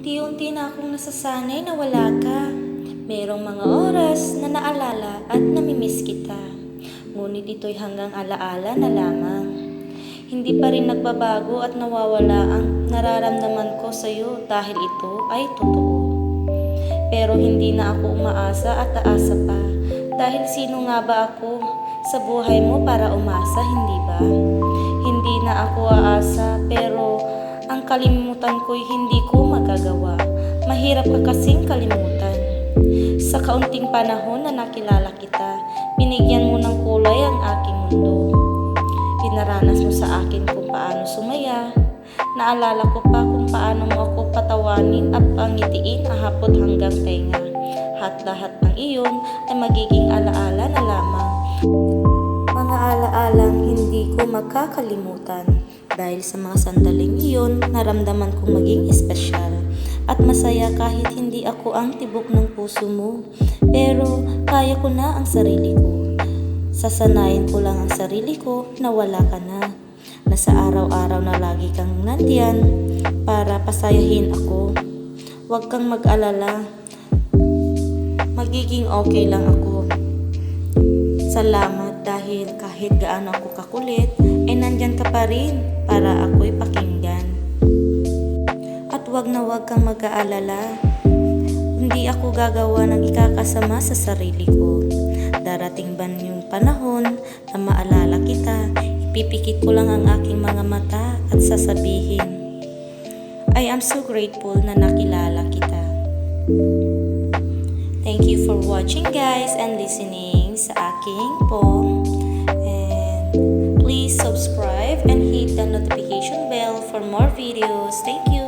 Unti-unti na akong nasasanay na wala ka. Merong mga oras na naalala at namimiss kita. Ngunit ito'y hanggang alaala na lamang. Hindi pa rin nagbabago at nawawala ang nararamdaman ko sa'yo dahil ito ay totoo. Pero hindi na ako umaasa at aasa pa. Dahil sino nga ba ako sa buhay mo para umasa, hindi ba? Hindi na ako aasa pero ang kalimutan ko'y hindi ko magagawa. Mahirap ka kasing kalimutan. Sa kaunting panahon na nakilala kita, binigyan mo ng kulay ang aking mundo. Pinaranas mo sa akin kung paano sumaya. Naalala ko pa kung paano mo ako patawanin at pangitiin ahapot hanggang tenga. At lahat ng iyon ay magiging alaala na lamang. Mga alaalang hindi ko makakalimutan. Dahil sa mga sandaling iyon, naramdaman kong maging espesyal at masaya kahit hindi ako ang tibok ng puso mo. Pero kaya ko na ang sarili ko. Sasanayin ko lang ang sarili ko na wala ka na. Na sa araw-araw na lagi kang nandiyan para pasayahin ako. Huwag kang mag-alala. Magiging okay lang ako. Salamat dahil kahit gaano ako kakulit, ay nandyan ka pa rin para ako'y pakinggan. At wag na wag kang mag-aalala. Hindi ako gagawa ng ikakasama sa sarili ko. Darating ba yung panahon na maalala kita, ipipikit ko lang ang aking mga mata at sasabihin, I am so grateful na nakilala kita. Thank you for watching guys and listening sa aking poem. And please subscribe and hit the notification bell for more videos. Thank you.